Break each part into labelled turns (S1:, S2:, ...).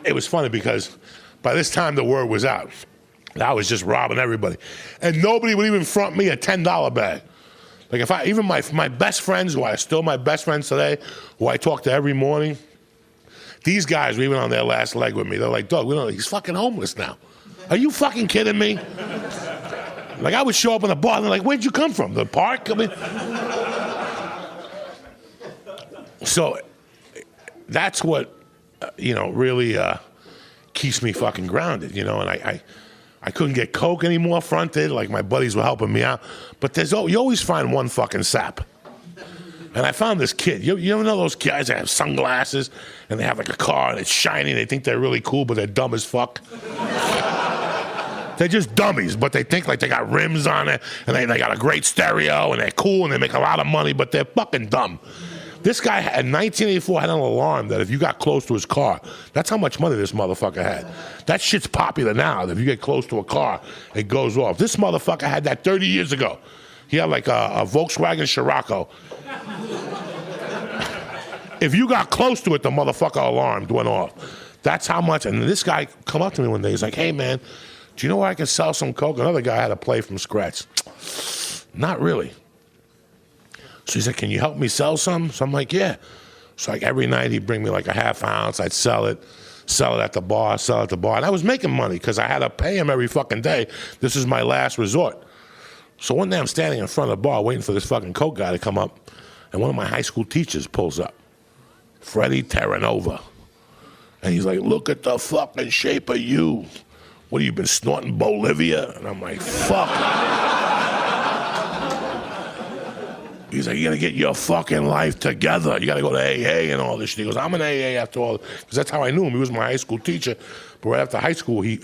S1: it was funny because by this time the word was out. I was just robbing everybody. And nobody would even front me a $10 bag. Like even my best friends, who are still my best friends today, who I talk to every morning, these guys were even on their last leg with me. They're like, Doug, he's fucking homeless now. Are you fucking kidding me? Like, I would show up in the bar and they're like, where'd you come from? The park? I mean, so that's what, really keeps me fucking grounded, and I couldn't get coke anymore fronted, like my buddies were helping me out. But you always find one fucking sap. And I found this kid. You ever know those guys that have sunglasses and they have like a car and it's shiny and they think they're really cool, but they're dumb as fuck? They're just dummies, but they think like they got rims on it and they got a great stereo and they're cool and they make a lot of money, but they're fucking dumb. This guy in 1984 had an alarm that if you got close to his car, that's how much money this motherfucker had. That shit's popular now. If you get close to a car, it goes off. This motherfucker had that 30 years ago. He had like a Volkswagen Scirocco. If you got close to it, the motherfucker alarm went off. That's how much. And this guy come up to me one day. He's like, hey, man, do you know where I can sell some coke? Another guy had to play from scratch. Not really. So he's like, can you help me sell some? So I'm like, yeah. So like every night he'd bring me like a half ounce. I'd sell it at the bar. And I was making money because I had to pay him every fucking day. This is my last resort. So one day I'm standing in front of the bar waiting for this fucking coke guy to come up. And one of my high school teachers pulls up. Freddie Terranova. And he's like, look at the fucking shape of you. What have you been snorting Bolivia? And I'm like, fuck. He's like, you gotta get your fucking life together. You gotta go to AA and all this shit. He goes, I'm an AA after all. Because that's how I knew him. He was my high school teacher. But right after high school, he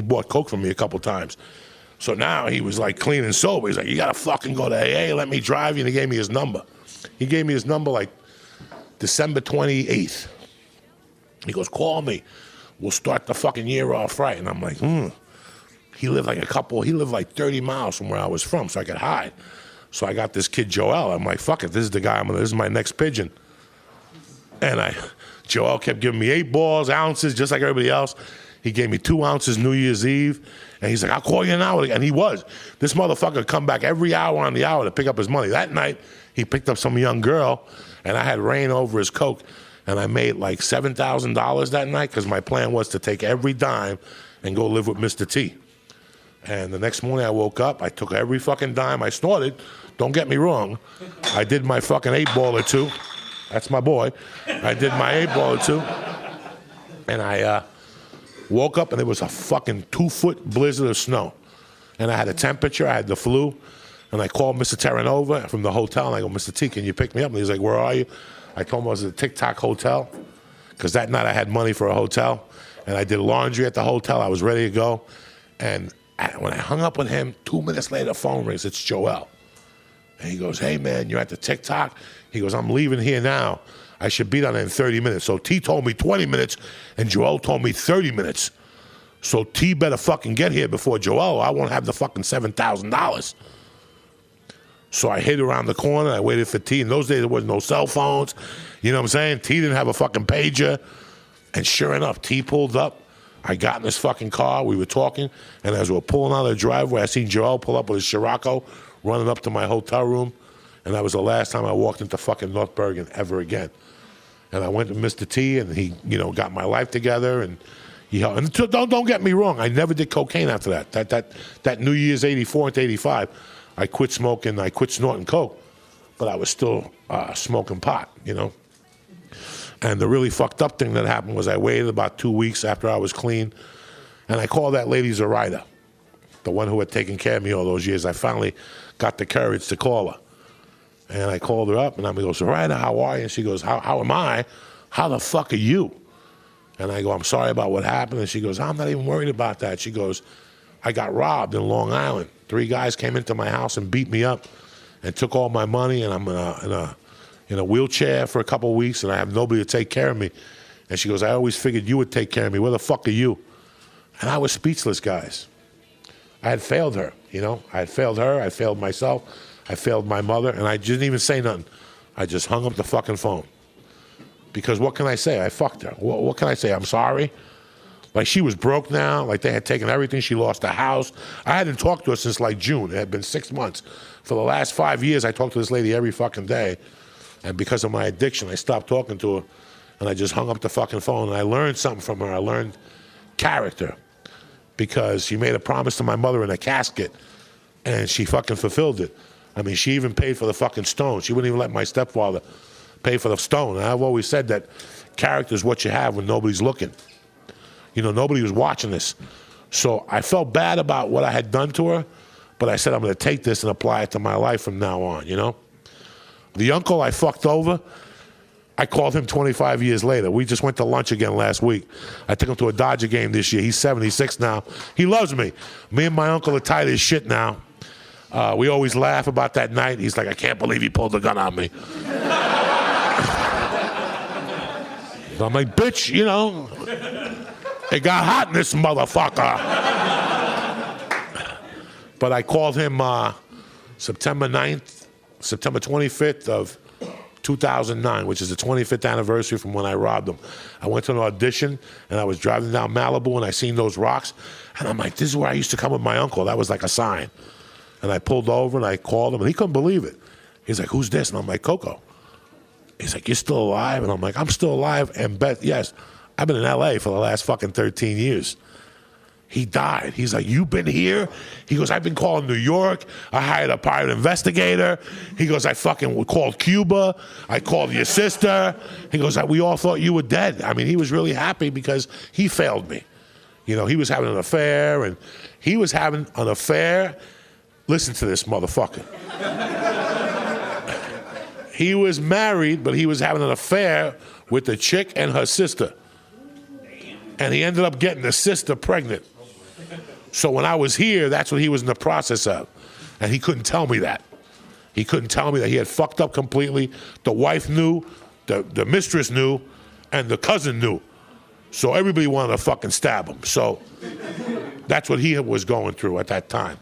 S1: bought coke from me a couple times. So now he was like clean and sober. He's like, you gotta fucking go to AA, let me drive you. And he gave me his number. He gave me his number like December 28th. He goes, call me. We'll start the fucking year off right. And I'm like, He lived like 30 miles from where I was from, so I could hide. So I got this kid, Joel. I'm like, fuck it, this is the guy, this is my next pigeon. And Joel kept giving me 8 balls, ounces, just like everybody else. He gave me 2 ounces New Year's Eve. And he's like, I'll call you an hour. And he was. This motherfucker would come back every hour on the hour to pick up his money. That night, he picked up some young girl, and I had rain over his coke. And I made like $7,000 that night because my plan was to take every dime and go live with Mr. T. And the next morning I woke up, I took every fucking dime I snorted. Don't get me wrong. I did my fucking 8-ball or 2. That's my boy. I did my 8-ball or 2. And I woke up and there was a fucking 2-foot blizzard of snow. And I had a temperature, I had the flu. And I called Mr. Terranova from the hotel and I go, Mr. T, can you pick me up? And he's like, where are you? I told him I was at the TikTok hotel because that night I had money for a hotel. And I did laundry at the hotel. I was ready to go. And when I hung up with him, 2 minutes later, the phone rings. It's Joel. And he goes, hey, man, you're at the TikTok? He goes, I'm leaving here now. I should be down there in 30 minutes. So T told me 20 minutes, and Joel told me 30 minutes. So T better fucking get here before Joel, or I won't have the fucking $7,000. So I hid around the corner. I waited for T. In those days, there was no cell phones. You know what I'm saying? T didn't have a fucking pager. And sure enough, T pulled up. I got in this fucking car. We were talking. And as we were pulling out of the driveway, I seen Joel pull up with his Scirocco running up to my hotel room. And that was the last time I walked into fucking North Bergen ever again. And I went to Mr. T, and he, got my life together. And he helped. And don't get me wrong. I never did cocaine after that. That New Year's 84 into 85. I quit smoking, I quit snorting coke, but I was still smoking pot, And the really fucked up thing that happened was I waited about 2 weeks after I was clean, and I called that lady Zoraida, the one who had taken care of me all those years. I finally got the courage to call her. And I called her up, and I go, Zoraida, how are you? And she goes, how am I? How the fuck are you? And I go, I'm sorry about what happened. And she goes, I'm not even worried about that. She goes, I got robbed in Long Island. 3 guys came into my house and beat me up and took all my money, and I'm in a wheelchair for a couple of weeks, and I have nobody to take care of me. And she goes, I always figured you would take care of me. Where the fuck are you? And I was speechless, guys. I had failed her, I had failed her, I failed myself, I failed my mother, and I didn't even say nothing. I just hung up the fucking phone. Because what can I say? I fucked her. What can I say? I'm sorry? Like, she was broke now. Like, they had taken everything. She lost a house. I hadn't talked to her since, like, June. It had been 6 months. For the last 5 years, I talked to this lady every fucking day. And because of my addiction, I stopped talking to her. And I just hung up the fucking phone. And I learned something from her. I learned character. Because she made a promise to my mother in a casket. And she fucking fulfilled it. I mean, she even paid for the fucking stone. She wouldn't even let my stepfather pay for the stone. And I've always said that character is what you have when nobody's looking. You know, nobody was watching this. So I felt bad about what I had done to her, but I said I'm going to take this and apply it to my life from now on, you know? The uncle I fucked over, I called him 25 years later. We just went to lunch again last week. I took him to a Dodger game this year. He's 76 now. He loves me. Me and my uncle are tight as shit now. We always laugh about that night. He's like, I can't believe he pulled the gun on me. So I'm like, bitch, you know, it got hot in this motherfucker. But I called him September 25th of 2009, which is the 25th anniversary from when I robbed him. I went to an audition, and I was driving down Malibu, and I seen those rocks, and I'm like, this is where I used to come with my uncle. That was like a sign. And I pulled over, and I called him, and he couldn't believe it. He's like, who's this? And I'm like, Coco. He's like, you're still alive? And I'm like, I'm still alive, and yes, I've been in L.A. for the last fucking 13 years. He died. He's like, you been here? He goes, I've been calling New York. I hired a private investigator. He goes, I fucking called Cuba. I called your sister. He goes, we all thought you were dead. I mean, he was really happy because he failed me. You know, he was having an affair, and he was having an affair. Listen to this motherfucker. He was married, but he was having an affair with the chick and her sister. And he ended up getting the sister pregnant. So when I was here, that's what he was in the process of. And he couldn't tell me that. He couldn't tell me that he had fucked up completely. The wife knew, the mistress knew, and the cousin knew. So everybody wanted to fucking stab him. So that's what he was going through at that time.